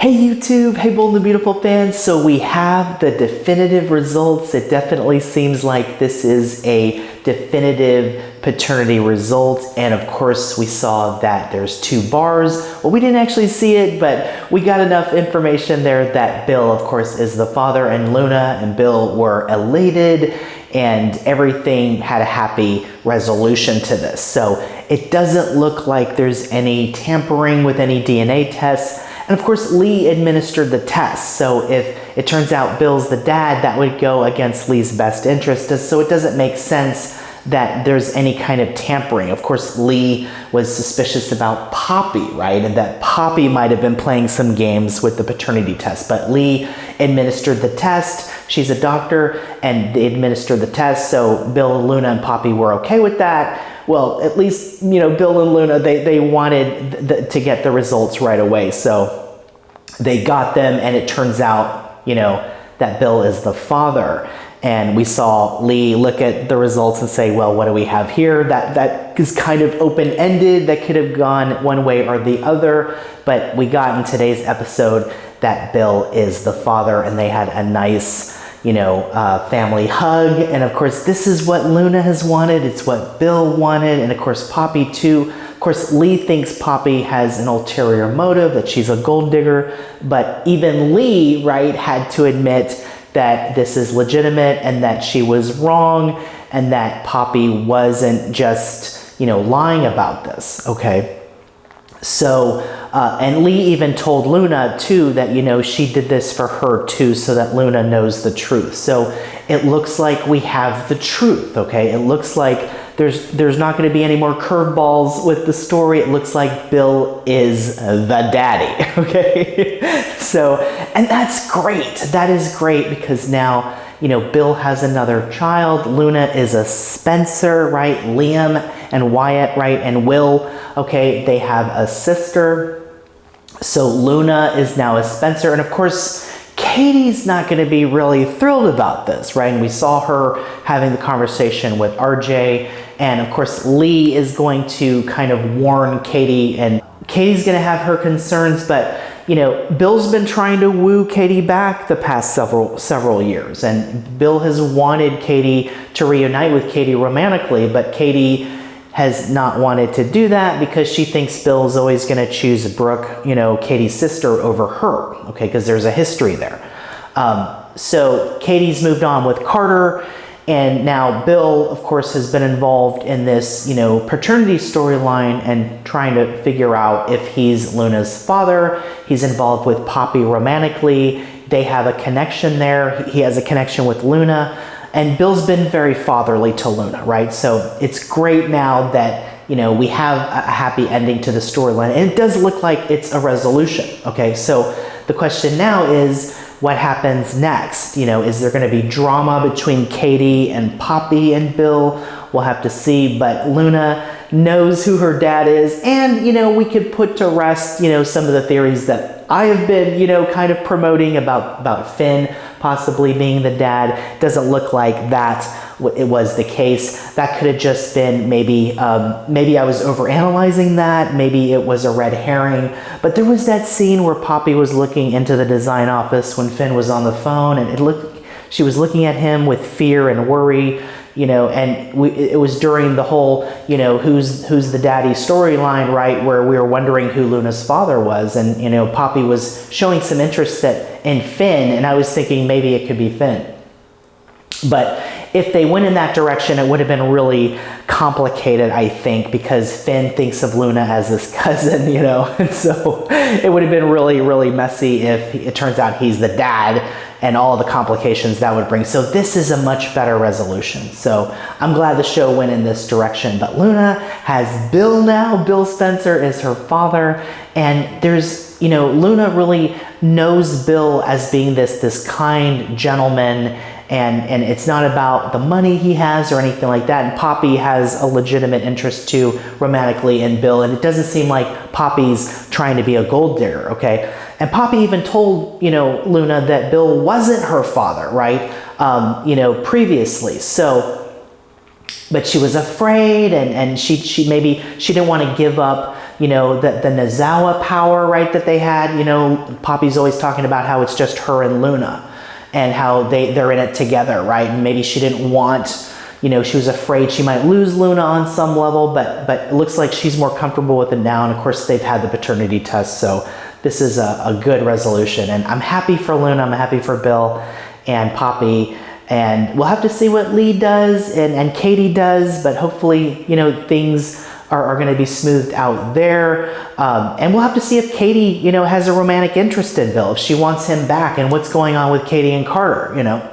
Hey YouTube, hey Bold and Beautiful fans. So we have the definitive results. It definitely seems like this is a definitive paternity result. And of course we saw that there's 2 bars. Well, we didn't actually see it, but we got enough information there that Bill, of course, is the father, and Luna and Bill were elated and everything had a happy resolution to this. So it doesn't look like there's any tampering with any DNA tests. And of course, Lee administered the test. So if it turns out Bill's the dad, that would go against Lee's best interest. So it doesn't make sense that there's any kind of tampering. Of course, Lee was suspicious about Poppy, right? And that Poppy might have been playing some games with the paternity test. But Lee administered the test. She's a doctor, and they administered the test. So Bill, Luna, and Poppy were okay with that. Well, at least, you know, Bill and Luna, they wanted to get the results right away. So they got them, and it turns out, you know, that Bill is the father. And we saw Lee look at the results and say, well, what do we have here? That is kind of open-ended. That could have gone one way or the other. But we got in today's episode that Bill is the father, and they had a nice, you know, family hug. And of course, this is what Luna has wanted. It's what Bill wanted. And of course, Poppy too. Of course, Lee thinks Poppy has an ulterior motive, that she's a gold digger. But even Lee, right, had to admit that this is legitimate and that she was wrong and that Poppy wasn't just, you know, lying about this, okay? So, and Lee even told Luna too that, you know, she did this for her too, so that Luna knows the truth. So it looks like we have the truth, okay? It looks like there's not going to be any more curveballs with the story. It looks like Bill is the daddy, okay? So, and that's great. That is great because now, you know, Bill has another child. Luna is a Spencer, right? Liam and Wyatt, right? And Will, okay? They have a sister. So Luna is now a Spencer. And of course, Katie's not going to be really thrilled about this, right? And we saw her having the conversation with RJ. And of course, Lee is going to kind of warn Katie, and Katie's going to have her concerns. But, you know, Bill's been trying to woo Katie back the past several years. And Bill has wanted Katie to reunite with Katie romantically, but Katie has not wanted to do that because she thinks Bill's always going to choose Brooke, you know, Katie's sister, over her, okay, because there's a history there. So Katie's moved on with Carter, and now Bill, of course, has been involved in this, you know, paternity storyline and trying to figure out if he's Luna's father. He's involved with Poppy romantically. They have a connection there. He has a connection with Luna. And Bill's been very fatherly to Luna, right? So it's great now that, you know, we have a happy ending to the storyline. And it does look like it's a resolution, okay? So the question now is, what happens next? You know, is there going to be drama between Katie and Poppy and Bill? We'll have to see. But Luna knows who her dad is. And, you know, we could put to rest, you know, some of the theories that I have been, you know, kind of promoting about Finn possibly being the dad. Doesn't look like that it was the case. That could have just been maybe I was overanalyzing that. Maybe it was a red herring. But there was that scene where Poppy was looking into the design office when Finn was on the phone, and she was looking at him with fear and worry. You know, and it was during the whole, you know, who's the daddy storyline, right, where we were wondering who Luna's father was. And, you know, Poppy was showing some interest in Finn, and I was thinking maybe it could be Finn. But if they went in that direction, it would have been really complicated, I think, because Finn thinks of Luna as his cousin, you know, and so it would have been really, really messy if it turns out he's the dad and all the complications that would bring. So this is a much better resolution. So I'm glad the show went in this direction. But Luna has Bill now. Bill Spencer is her father. And there's, you know, Luna really knows Bill as being this kind gentleman, and it's not about the money he has or anything like that. And Poppy has a legitimate interest too romantically in Bill, and it doesn't seem like Poppy's trying to be a gold digger, okay? And Poppy even told, you know, Luna that Bill wasn't her father, right? You know, previously. So, but she was afraid, and she didn't want to give up you know, the Nozawa power, right, that they had. You know, Poppy's always talking about how it's just her and Luna and how they're in it together, right? And maybe she didn't want, you know, she was afraid she might lose Luna on some level, but it looks like she's more comfortable with it now. And of course, they've had the paternity test, so this is a good resolution. And I'm happy for Luna, I'm happy for Bill and Poppy. And we'll have to see what Lee does and Katie does, but hopefully, you know, things are going to be smoothed out there. And we'll have to see if Katie, you know, has a romantic interest in Bill, if she wants him back, and what's going on with Katie and Carter, you know.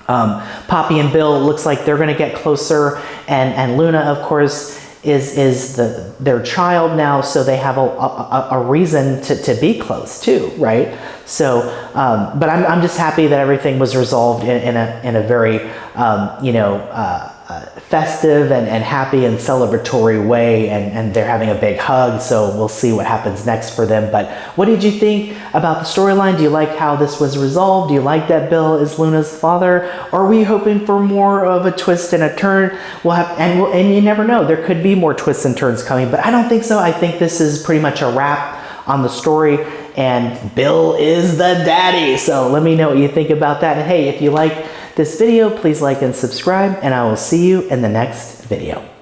Poppy and Bill, looks like they're going to get closer, and Luna, of course, is their child now, so they have a reason to be close too, right? So, but I'm just happy that everything was resolved in a very, you know, festive and happy and celebratory way, and they're having a big hug, so we'll see what happens next for them. But what did you think about the storyline? Do you like how this was resolved? Do you like that Bill is Luna's father? Or are we hoping for more of a twist and a turn? We'll have, and you never know, there could be more twists and turns coming, but I don't think so. I think this is pretty much a wrap on the story, and Bill is the daddy. So let me know what you think about that. And hey, if you like this video, please like and subscribe, and I will see you in the next video.